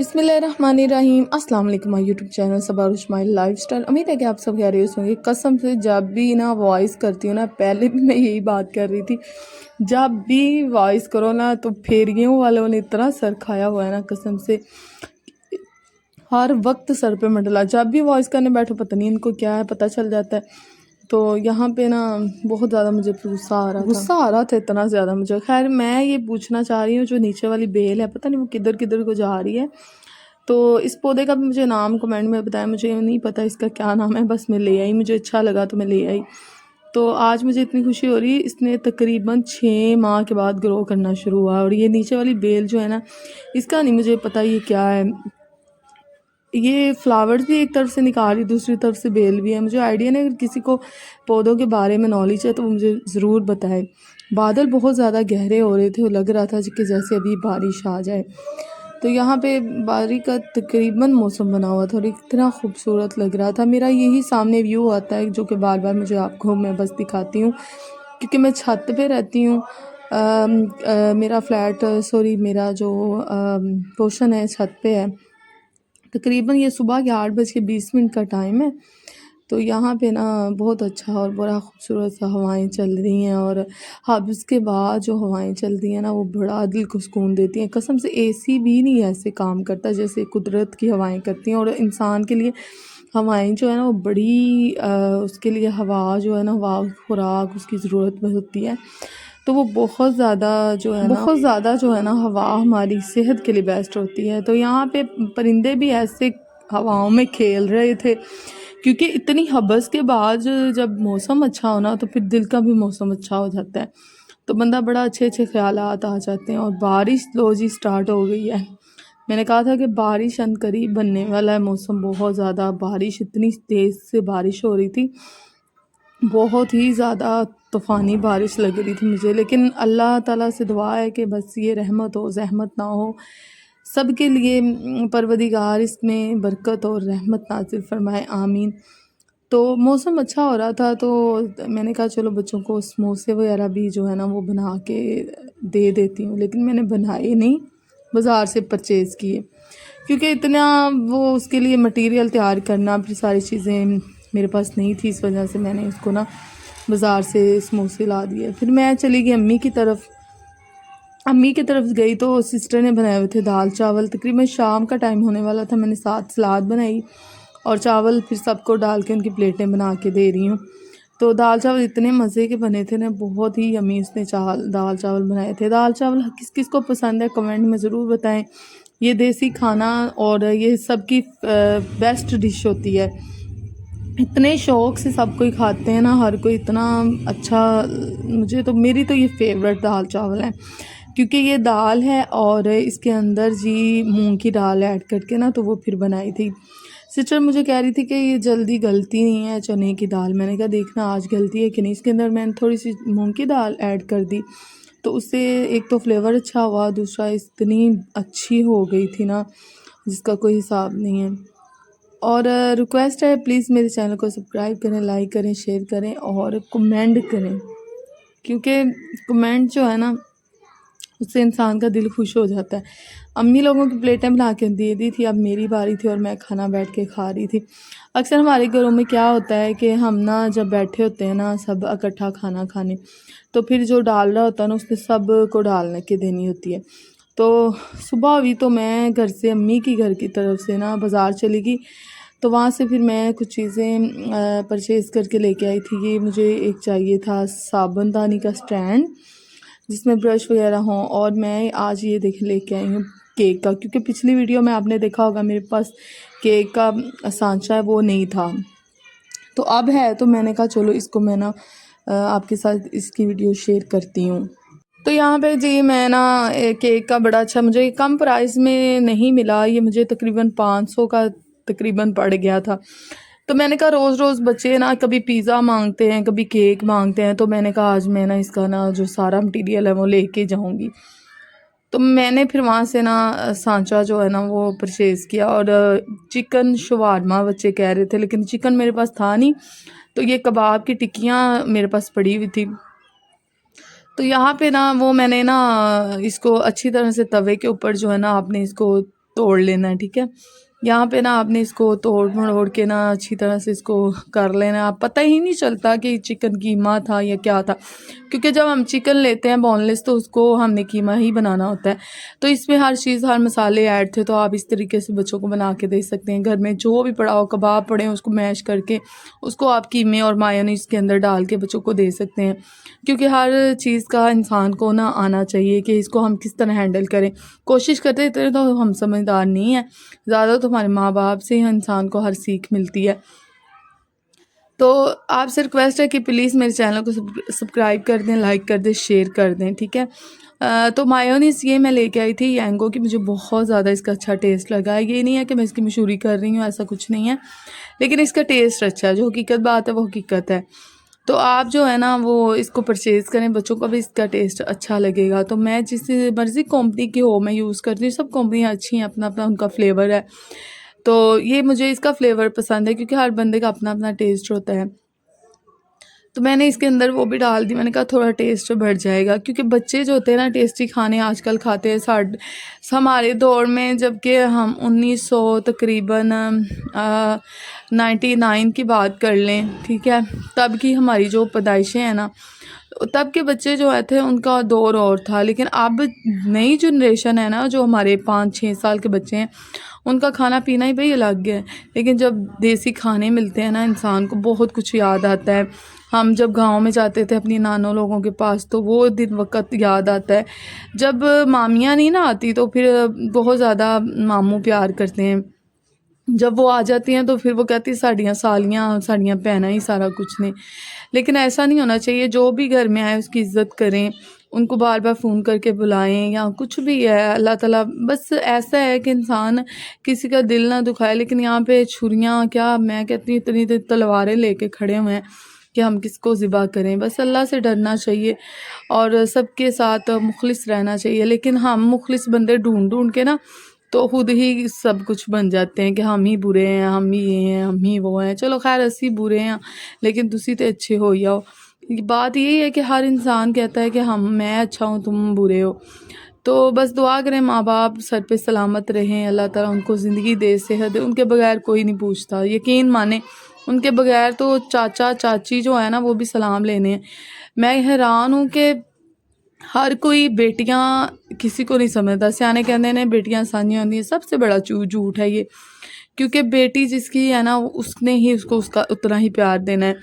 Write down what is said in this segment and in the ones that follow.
बिस्मिल्लाहिर्रहमानिर्रहीम। अस्सलाम वालेकुम। माय यूट्यूब चैनल सबार इस्माइल लाइफस्टाइल। उम्मीद है कि आप सब खैरियत होंगे। कसम से जब भी ना वॉइस करती हूँ ना, पहले भी मैं यही बात कर रही थी, जब भी वॉइस करो ना तो फेरियों वालों ने इतना सर खाया हुआ है ना, कसम से हर वक्त सर पे मंडला। जब भी वॉइस करने बैठो पता नहीं इनको क्या है, पता चल जाता है। तो यहाँ पे ना बहुत ज़्यादा मुझे गुस्सा आ रहा था इतना ज़्यादा मुझे। खैर मैं ये पूछना चाह रही हूँ, जो नीचे वाली बेल है पता नहीं वो किधर किधर को जा रही है। तो इस पौधे का भी मुझे नाम कमेंट में बताया, मुझे नहीं पता इसका क्या नाम है, बस मैं ले आई, मुझे अच्छा लगा तो मैं ले आई। तो आज मुझे इतनी खुशी हो रही है, इसने तकरीबन 6 माह के बाद ग्रो करना शुरू हुआ। और ये नीचे वाली बेल जो है ना, इसका नहीं मुझे पता ये क्या है। ये फ्लावर्स भी एक तरफ से निकाल रही, दूसरी तरफ से बेल भी है। मुझे आइडिया नहीं, अगर किसी को पौधों के बारे में नॉलेज है तो वो मुझे ज़रूर बताए। बादल बहुत ज़्यादा गहरे हो रहे थे, वो लग रहा था कि जैसे अभी बारिश आ जाए। तो यहाँ पे बारिश का तकरीबन मौसम बना हुआ था और इतना खूबसूरत लग रहा था। मेरा यही सामने व्यू आता है जो कि बार बार मुझे आपको मैं बस दिखाती हूँ, क्योंकि मैं छत पे रहती हूँ। मेरा फ्लैट मेरा जो पोर्शन है छत पे है। तकरीबन ये सुबह के 8:20 का टाइम है। तो यहाँ पे ना बहुत अच्छा और बड़ा खूबसूरत सा हवाएं चल रही हैं। और हाँ, उसके बाद जो हवाएं चल रही हैं ना, वो बड़ा दिल को सुकून देती हैं। कसम से एसी भी नहीं ऐसे काम करता जैसे कुदरत की हवाएं करती हैं। और इंसान के लिए हवाएं जो है ना वो बड़ी उसके लिए हवा जो है ना, हवा खुराक उसकी ज़रूरत में होती है। तो वो बहुत ज़्यादा जो है ना हवा हमारी सेहत के लिए बेस्ट होती है। तो यहाँ पे परिंदे भी ऐसे हवाओं में खेल रहे थे, क्योंकि इतनी हबस के बाद जब मौसम अच्छा होना तो फिर दिल का भी मौसम अच्छा हो जाता है। तो बंदा बड़ा अच्छे अच्छे ख्यालात आ जाते हैं। और बारिश लो जी स्टार्ट हो गई है। मैंने कहा था कि बारिश अनकरीब बनने वाला है। मौसम बहुत ज़्यादा, बारिश इतनी तेज़ से बारिश हो रही थी, बहुत ही ज़्यादा तूफ़ानी बारिश लग रही थी मुझे। लेकिन अल्लाह ताला से दुआ है कि बस ये रहमत हो, ज़हमत ना हो सब के लिए। परवदिगार इसमें बरकत और रहमत नाज़िल फरमाए, आमीन। तो मौसम अच्छा हो रहा था, तो मैंने कहा चलो बच्चों को समोसे वगैरह भी जो है ना वो बना के दे देती हूँ। लेकिन मैंने बनाए नहीं, बाज़ार से परचेज़ किए, क्योंकि इतना वो उसके लिए मटेरियल तैयार करना, फिर सारी चीज़ें मेरे पास नहीं थी। इस वजह से मैंने उसको ना बाज़ार से समोसे ला दिए। फिर मैं चली गई अम्मी की तरफ गई तो सिस्टर ने बनाए हुए थे दाल चावल। तकरीबन शाम का टाइम होने वाला था। मैंने साथ सलाद बनाई और चावल फिर सबको डाल के उनकी प्लेटें बना के दे रही हूँ। तो दाल चावल इतने मज़े के बने थे ना, बहुत ही यम्मी उसने दाल चावल बनाए थे। दाल चावल किस किस को पसंद है कमेंट में ज़रूर बताएं। ये देसी खाना और ये सबकी बेस्ट डिश होती है। इतने शौक़ से सब कोई खाते हैं ना, हर कोई इतना अच्छा। मेरी तो ये फेवरेट दाल चावल है, क्योंकि ये दाल है और इसके अंदर जी मूंग की दाल ऐड करके ना, तो वो फिर बनाई थी। सिस्टर मुझे कह रही थी कि ये जल्दी गलती नहीं है चने की दाल। मैंने कहा देखना आज गलती है कि नहीं। इसके अंदर मैंने थोड़ी सी मूंग की दाल ऐड कर दी, तो उससे एक तो फ्लेवर अच्छा हुआ, दूसरा इतनी अच्छी हो गई थी ना जिसका कोई हिसाब नहीं है। और रिक्वेस्ट है प्लीज़ मेरे चैनल को सब्सक्राइब करें, लाइक करें, शेयर करें और कमेंट करें, क्योंकि कमेंट जो है ना उससे इंसान का दिल खुश हो जाता है। अम्मी लोगों की प्लेटें बना के दे दी थी, अब मेरी बारी थी और मैं खाना बैठ के खा रही थी। अक्सर हमारे घरों में क्या होता है कि हम ना जब बैठे होते हैं ना सब इकट्ठा खाना खाने, तो फिर जो डाल रहा होता है ना उसने सब को डाल के देनी होती है। तो सुबह हुई तो मैं घर से अम्मी की घर की तरफ से ना बाज़ार चली गई। तो वहाँ से फिर मैं कुछ चीज़ें परचेज़ करके लेके आई थी। ये मुझे एक चाहिए था साबुनदानी का स्टैंड जिसमें ब्रश वगैरह हों। और मैं आज ये लेके आई हूँ केक का, क्योंकि पिछली वीडियो में आपने देखा होगा मेरे पास केक का सांचा है वो नहीं था, तो अब है। तो मैंने कहा चलो इसको मैं ना आपके साथ इसकी वीडियो शेयर करती हूँ। तो यहाँ पे जी मैं ना केक का बड़ा अच्छा, मुझे कम प्राइस में नहीं मिला, ये मुझे तकरीबन 500 का तकरीबन पड़ गया था। तो मैंने कहा रोज़ रोज़ बच्चे ना कभी पिज़्ज़ा मांगते हैं, कभी केक मांगते हैं, तो मैंने कहा आज मैं ना इसका ना जो सारा मटेरियल है वो लेके जाऊंगी। तो मैंने फिर वहाँ से ना सांचा जो है ना वो परचेज़ किया। और चिकन शवारमा बच्चे कह रहे थे, लेकिन चिकन मेरे पास था नहीं, तो ये कबाब की टिक्कियाँ मेरे पास पड़ी हुई थी। तो यहाँ पे ना वो मैंने ना इसको अच्छी तरह से तवे के ऊपर जो है ना आपने इसको तोड़ लेना है, ठीक है। यहाँ पे ना आपने इसको तोड़ मरोड़ के ना अच्छी तरह से इसको कर लेना। आप पता ही नहीं चलता कि चिकन कीमा था या क्या था, क्योंकि जब हम चिकन लेते हैं बोनलेस तो उसको हमने कीमा ही बनाना होता है। तो इसमें हर चीज़, हर मसाले ऐड थे। तो आप इस तरीके से बच्चों को बना के दे सकते हैं। घर में जो भी पड़ा हो, कबाब पड़े हैं उसको मैश करके उसको आप कीमे और मायोनीज़ के अंदर डाल के बच्चों को दे सकते हैं। क्योंकि हर चीज़ का इंसान को ना आना चाहिए कि इसको हम किस तरह हैंडल करें। कोशिश करते इतने तो हम समझदार नहीं हैं, ज़्यादा तो हमारे माँ बाप से ही इंसान को हर सीख मिलती है। तो आपसे रिक्वेस्ट है कि प्लीज़ मेरे चैनल को सब्सक्राइब कर दें, लाइक कर दें, शेयर कर दें, ठीक है। तो मायोनीज़ ये मैं लेके आई थी यांगो की। मुझे बहुत ज़्यादा इसका अच्छा टेस्ट लगा है। ये नहीं है कि मैं इसकी मशहूरी कर रही हूँ, ऐसा कुछ नहीं है, लेकिन इसका टेस्ट अच्छा है। जो हकीकत बात है वो हकीकत है। तो आप जो है ना वो इसको परचेज़ करें, बच्चों को भी इसका टेस्ट अच्छा लगेगा। तो मैं जिस मर्ज़ी कंपनी की हो मैं यूज़ करती हूँ। सब कंपनियाँ अच्छी हैं, अपना अपना उनका फ्लेवर है। तो ये मुझे इसका फ्लेवर पसंद है, क्योंकि हर बंदे का अपना अपना टेस्ट होता है। तो मैंने इसके अंदर वो भी डाल दी। मैंने कहा थोड़ा टेस्ट बढ़ जाएगा, क्योंकि बच्चे जो होते हैं ना टेस्टी खाने आजकल खाते हैं। हमारे दौर में, जबकि हम 1900 तकरीबन 99 की बात कर लें, ठीक है, तब की हमारी जो पैदाइशें हैं ना, तब के बच्चे जो थे उनका दौर और था। लेकिन अब नई जनरेशन है ना, जो हमारे 5-6 साल के बच्चे हैं, उनका खाना पीना ही भाई अलग है। लेकिन जब देसी खाने मिलते हैं ना, इंसान को बहुत कुछ याद आता है। हम जब गांव में जाते थे अपनी नानों लोगों के पास, तो वो दिन वक़्त याद आता है। जब मामियाँ नहीं ना आती तो फिर बहुत ज़्यादा मामू प्यार करते हैं। जब वो आ जाती हैं तो फिर वो कहती साड़ियाँ सालियाँ, साड़ियाँ पहना ही सारा कुछ ने। लेकिन ऐसा नहीं होना चाहिए। जो भी घर में आए उसकी इज़्ज़त करें, उनको बार बार फ़ोन करके बुलाएं, या कुछ भी है। अल्लाह ताला बस ऐसा है कि इंसान किसी का दिल ना दुखाए। लेकिन यहाँ पे छुरियाँ क्या, मैं कहती हूँ इतनी इतनी तलवारें लेके खड़े हुए हैं कि हम किसको ज़िबा करें। बस अल्लाह से डरना चाहिए और सबके साथ मुखलिस रहना चाहिए। लेकिन हम मुखलिस बंदे ढूंढ ढूंढ के ना तो खुद ही सब कुछ बन जाते हैं कि हम ही बुरे हैं, हम ही ये हैं, हम ही वो हैं। चलो खैर असी बुरे हैं, लेकिन तुसी तो अच्छे हो जाओ। बात यही है कि हर इंसान कहता है कि मैं अच्छा हूँ, तुम बुरे हो। तो बस दुआ करें माँ बाप सर पे सलामत रहें, अल्लाह ताला उनको ज़िंदगी दे, सेहत दे। उनके बगैर कोई नहीं पूछता, यकीन माने। उनके बगैर तो चाचा चाची जो है ना वो भी सलाम लेने हैं। मैं हैरान हूँ कि हर कोई बेटियां किसी को नहीं समझता। सियाने कहते ने बेटियां सानियां होंगी, सबसे बड़ा झूठ है ये। क्योंकि बेटी जिसकी है ना उसने ही उसको उसका उतना ही प्यार देना है।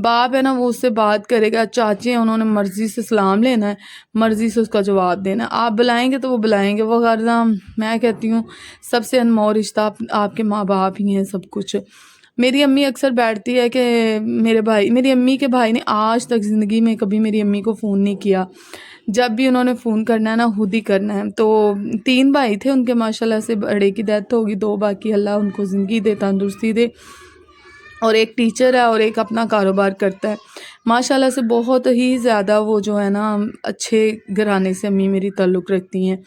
बाप है ना वो उससे बात करेगा, चाचे हैं उन्होंने मर्ज़ी से सलाम लेना है, मर्ज़ी से उसका जवाब देना है। आप बुलाएंगे तो वो बुलाएंगे, वो वरना मैं कहती हूँ सबसे अनमोल रिश्ता आपके माँ बाप ही हैं सब कुछ। मेरी अम्मी अक्सर बैठती है कि मेरी अम्मी के भाई ने आज तक ज़िंदगी में कभी मेरी अम्मी को फ़ोन नहीं किया। जब भी उन्होंने फ़ोन करना है ना खुद ही करना है। तो 3 भाई थे उनके, माशाल्लाह से बड़े की डेथ होगी, 2 बाकी, अल्लाह उनको ज़िंदगी दे, तंदुरुस्ती दे। और एक टीचर है और एक अपना कारोबार करता है। माशाल्लाह से बहुत ही ज़्यादा वो जो है ना अच्छे घराने से अम्मी मेरी ताल्लुक़ रखती हैं।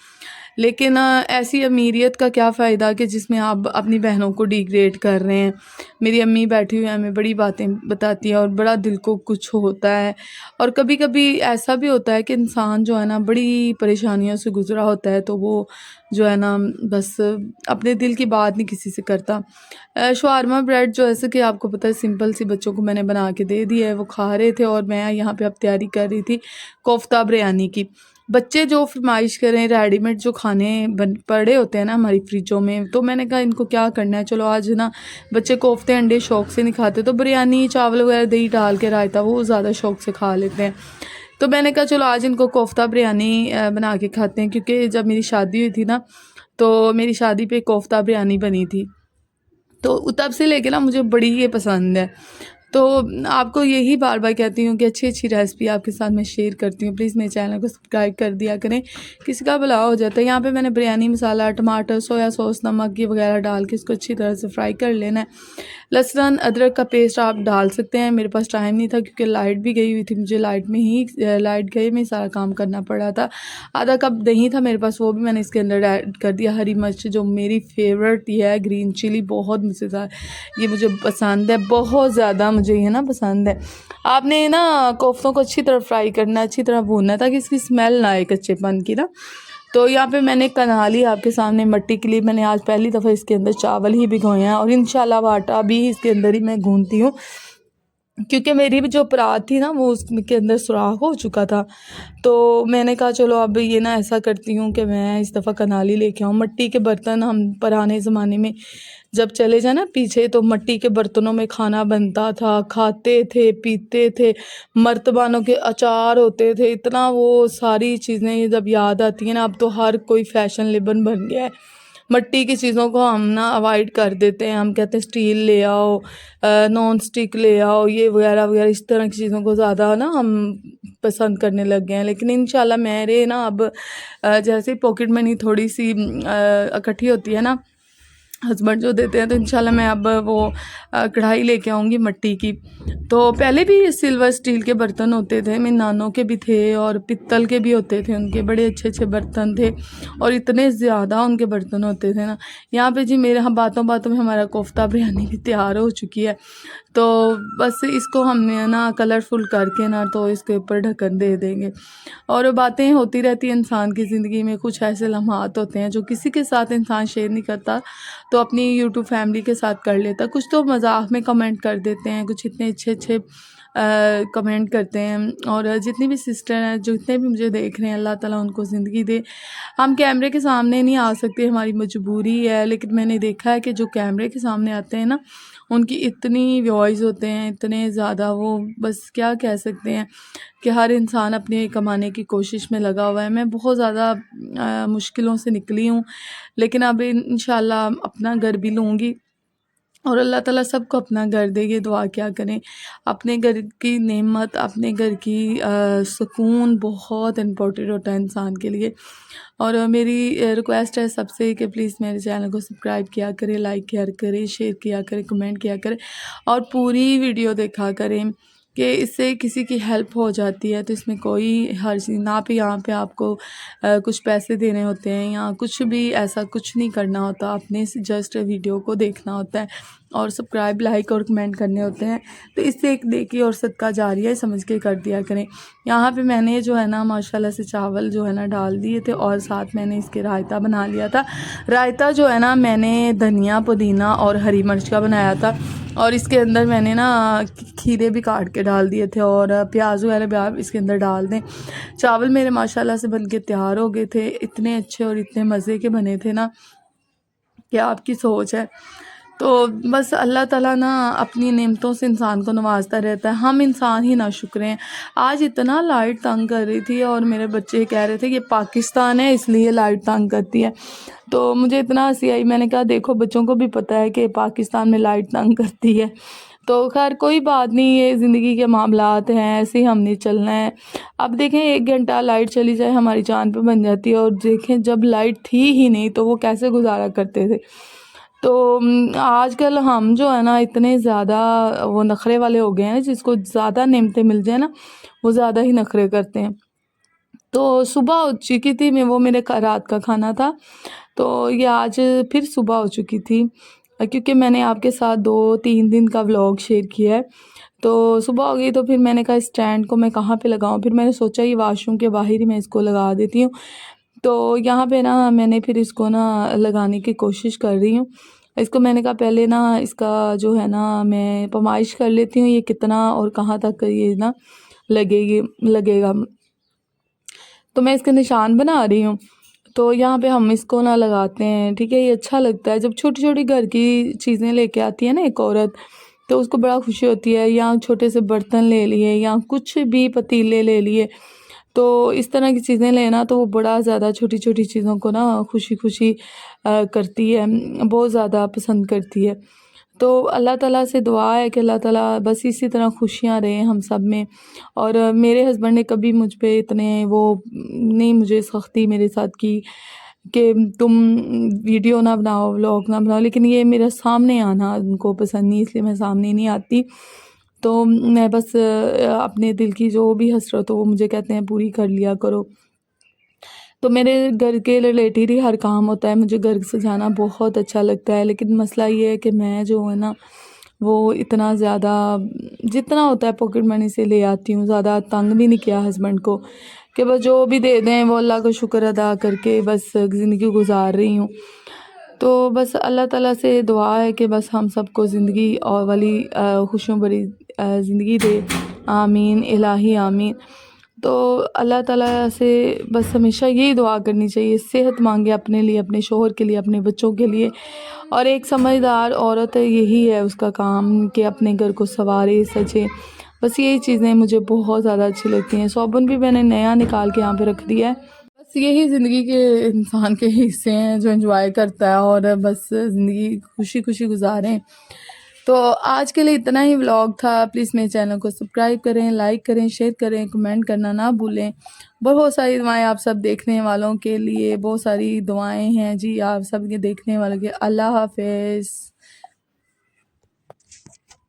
लेकिन ऐसी अमीरियत का क्या फ़ायदा कि जिसमें आप अपनी बहनों को डिग्रेड कर रहे हैं। मेरी अम्मी बैठी हुई है, हमें बड़ी बातें बताती है और बड़ा दिल को कुछ होता है। और कभी कभी ऐसा भी होता है कि इंसान जो है ना बड़ी परेशानियों से गुज़रा होता है, तो वो जो है ना बस अपने दिल की बात नहीं किसी से करता। शवारमा ब्रेड जो ऐसे कि आपको पता है सिंपल सी बच्चों को मैंने बना के दे दी है, वो खा रहे थे। और मैं यहाँ पे अब तैयारी कर रही थी कोफ्ता बिरयानी की। बच्चे जो फरमाइश करें, रेडीमेड जो खाने बन पड़े होते हैं ना हमारी फ्रिजों में, तो मैंने कहा इनको क्या करना है, चलो आज ना बच्चे कोफ्ते अंडे शौक से नहीं खाते, तो बिरयानी चावल वगैरह दही डाल के रायता वो ज़्यादा शौक से खा लेते हैं। तो मैंने कहा चलो आज इनको कोफ्ता बिरयानी बना के खाते हैं। क्योंकि जब मेरी शादी हुई थी ना, तो मेरी शादी पे कोफ्ता बिरयानी बनी थी, तो तब से लेके ना मुझे बड़ी ये पसंद है। तो आपको यही बार बार कहती हूँ कि अच्छी अच्छी रेसिपी आपके साथ मैं शेयर करती हूँ। प्लीज़ मेरे चैनल को सब्सक्राइब कर दिया करें, किसी का भला हो जाता है। यहाँ पे मैंने बिरयानी मसाला, टमाटर, सोया सॉस, नमक ये वगैरह डाल के इसको अच्छी तरह से फ्राई कर लेना है। लहसुन अदरक का पेस्ट आप डाल सकते हैं। मेरे पास टाइम नहीं था क्योंकि लाइट भी गई हुई थी, मुझे लाइट गई में सारा काम करना पड़ा था। आधा कप दही था मेरे पास, वो भी मैंने इसके अंदर ऐड कर दिया। हरी मिर्च जो मेरी फेवरेट ये है, ग्रीन चिली बहुत मज़ेदार, ये मुझे पसंद है बहुत ज़्यादा, मुझे ये ना पसंद है। आपने ना कोफ्तों को अच्छी तरह फ्राई करना है, अच्छी तरह भूनना है ताकि इसकी स्मेल ना आए कच्चेपन की ना। तो यहाँ पे मैंने कनाली आपके सामने मट्टी के लिए मैंने आज पहली दफ़ा इसके अंदर चावल ही भिगोए हैं और इंशाल्लाह आटा भी इसके अंदर ही मैं गूंथती हूँ, क्योंकि मेरी भी जो परात थी ना वो उसके अंदर सुराख हो चुका था। तो मैंने कहा चलो अब ये ना ऐसा करती हूँ कि मैं इस दफ़ा कनाली लेके आऊँ। मट्टी के बर्तन हम पुराने ज़माने में जब चले जाए ना पीछे, तो मट्टी के बर्तनों में खाना बनता था, खाते थे, पीते थे, मर्तबानों के अचार होते थे। इतना वो सारी चीज़ें जब याद आती हैं ना, अब तो हर कोई फैशनेबल बन गया है। मट्टी की चीज़ों को हम ना अवॉइड कर देते हैं, हम कहते हैं स्टील ले आओ, नॉन स्टिक ले आओ, ये वगैरह वगैरह इस तरह की चीज़ों को ज़्यादा ना हम पसंद करने लग गए हैं। लेकिन इंशाल्लाह मेरे ना अब जैसे पॉकेट मनी थोड़ी सी इकट्ठी होती है ना, हस्बैंड जो देते हैं, तो इंशाल्लाह मैं अब वो कढ़ाई लेके आऊँगी मट्टी की। तो पहले भी सिल्वर स्टील के बर्तन होते थे, मेरी नानों के भी थे और पित्तल के भी होते थे, उनके बड़े अच्छे अच्छे बर्तन थे और इतने ज़्यादा उनके बर्तन होते थे ना। यहाँ पे जी मेरे यहाँ बातों बातों में हमारा कोफ्ता बिरयानी भी तैयार हो चुकी है। तो बस इसको हमने ना कलरफुल करके ना तो इसके ऊपर ढक्कन दे देंगे। और बातें होती रहती हैं इंसान की ज़िंदगी में, कुछ ऐसे लम्हात होते हैं जो किसी के साथ इंसान शेयर नहीं करता, तो अपनी यूट्यूब फैमिली के साथ कर लेता। कुछ तो मजाक में कमेंट कर देते हैं, कुछ इतने अच्छे अच्छे कमेंट करते हैं। और जितनी भी सिस्टर हैं, जितने भी मुझे देख रहे हैं, अल्लाह ताला उनको ज़िंदगी दे। हम कैमरे के सामने नहीं आ सकते, हमारी मजबूरी है, लेकिन मैंने देखा है कि जो कैमरे के सामने आते हैं ना, उनकी इतनी व्यूज़ होते हैं, इतने ज़्यादा, वो बस क्या कह सकते हैं कि हर इंसान अपने कमाने की कोशिश में लगा हुआ है। मैं बहुत ज़्यादा मुश्किलों से निकली हूँ, लेकिन अब इंशाल्लाह अपना घर भी लूँगी और अल्लाह ताला सबको अपना घर दे, ये दुआ क्या करें। अपने घर की नेमत, अपने घर की सुकून बहुत इम्पोर्टेंट होता है इंसान के लिए। और मेरी रिक्वेस्ट है सबसे कि प्लीज़ मेरे चैनल को सब्सक्राइब किया करें, लाइक किया करें, शेयर किया करें, कमेंट किया करें और पूरी वीडियो देखा करें, कि इससे किसी की हेल्प हो जाती है। तो इसमें कोई हर्ज ना पे, यहाँ पे आपको कुछ पैसे देने होते हैं या कुछ भी ऐसा कुछ नहीं करना होता, आपने जस्ट वीडियो को देखना होता है और सब्सक्राइब, लाइक और कमेंट करने होते हैं। तो इससे एक नेकी और सदका जारिया समझ के कर दिया करें। यहाँ पे मैंने जो है ना माशाल्लाह से चावल जो है ना डाल दिए थे और साथ मैंने इसके रायता बना लिया था। रायता जो है ना मैंने धनिया, पुदीना और हरी मिर्च का बनाया था और इसके अंदर मैंने ना खीरे भी काट के डाल दिए थे और प्याज वगैरह भी आप इसके अंदर डाल दें। चावल मेरे माशाल्लाह से बन के तैयार हो गए थे, इतने अच्छे और इतने मज़े के बने थे ना, क्या आपकी सोच है। तो बस अल्लाह ताला ना अपनी नेमतों से इंसान को नवाजता रहता है, हम इंसान ही ना शुक्र हैं। आज इतना लाइट तंग कर रही थी और मेरे बच्चे कह रहे थे ये पाकिस्तान है इसलिए लाइट तंग करती है। तो मुझे इतना हंसी आई, मैंने कहा देखो बच्चों को भी पता है कि पाकिस्तान में लाइट तंग करती है। तो खैर कोई बात नहीं, ये ज़िंदगी के मामलात हैं, ऐसे ही हमने चलना है। अब देखें 1 घंटा लाइट चली जाए हमारी जान पे बन जाती है, और देखें जब लाइट थी ही नहीं तो वो कैसे गुजारा करते थे। तो आजकल हम जो है ना इतने ज़्यादा वो नखरे वाले हो गए हैं, जिसको ज़्यादा नेमतें मिल जाए ना वो ज़्यादा ही नखरे करते हैं। तो सुबह हो चुकी थी, मैं वो मेरे रात का खाना था, तो ये आज फिर सुबह हो चुकी थी, क्योंकि मैंने आपके साथ 2-3 दिन का व्लॉग शेयर किया है। तो सुबह हो गई तो फिर मैंने कहा स्टैंड को मैं कहाँ पे लगाऊं, फिर मैंने सोचा ये वाशरूम के बाहर ही मैं इसको लगा देती हूँ। तो यहाँ पे ना मैंने फिर इसको ना लगाने की कोशिश कर रही हूँ। इसको मैंने कहा पहले ना इसका जो है ना मैं पैमाइश कर लेती हूँ ये कितना और कहाँ तक ये ना लगेगा। तो मैं इसके निशान बना रही हूँ। तो यहाँ पे हम इसको ना लगाते हैं, ठीक है। ये अच्छा लगता है जब छोटी छोटी घर की चीज़ें लेके आती है ना एक औरत, तो उसको बड़ा खुशी होती है। या छोटे से बर्तन ले लिए या कुछ भी पतीले ले लिए, तो इस तरह की चीज़ें लेना तो वो बड़ा ज़्यादा छोटी छोटी चीज़ों को ना खुशी खुशी करती है, बहुत ज़्यादा पसंद करती है। तो अल्लाह ताला से दुआ है कि अल्लाह ताला बस इसी तरह खुशियाँ रहें हम सब में। और मेरे हस्बैंड ने कभी मुझ पे इतने वो नहीं मुझे सख्ती मेरे साथ की कि तुम वीडियो ना बनाओ, व्लॉग ना बनाओ, लेकिन ये मेरे सामने आना उनको पसंद नहीं, इसलिए मैं सामने नहीं आती। तो मैं बस अपने दिल की जो भी हसरत हो वो मुझे कहते हैं पूरी कर लिया करो। तो मेरे घर के रिलेटेड ही हर काम होता है, मुझे घर सजाना बहुत अच्छा लगता है, लेकिन मसला ये है कि मैं जो है ना वो इतना ज़्यादा जितना होता है पॉकेट मनी से ले आती हूँ, ज़्यादा तंग भी नहीं किया हस्बैंड को कि बस जो भी दे दें वो अल्लाह का शुक्र अदा करके बस ज़िंदगी गुजार रही हूँ। तो बस अल्लाह ताला से दुआ है कि बस हम सबको ज़िंदगी और वाली खुशियों भरी ज़िंदगी दे। आमीन इलाही आमीन। तो अल्लाह ताला से बस हमेशा यही दुआ करनी चाहिए, सेहत मांगे अपने लिए, अपने शोहर के लिए, अपने बच्चों के लिए। और एक समझदार औरत है, यही है उसका काम कि अपने घर को संवारे सजे। बस यही चीज़ें मुझे बहुत ज़्यादा अच्छी लगती हैं। साबुन भी मैंने नया निकाल के यहाँ पे रख दिया है। बस यही ज़िंदगी के इंसान के हिस्से हैं जो एंजॉय करता है और बस ज़िंदगी खुशी खुशी गुजारें। तो आज के लिए इतना ही व्लॉग था। प्लीज़ मेरे चैनल को सब्सक्राइब करें, लाइक करें, शेयर करें, कमेंट करना ना भूलें। बहुत सारी दुआएं आप सब देखने वालों के लिए, बहुत सारी दुआएं हैं जी आप सब के देखने वालों के। अल्लाह हाफ़िज़।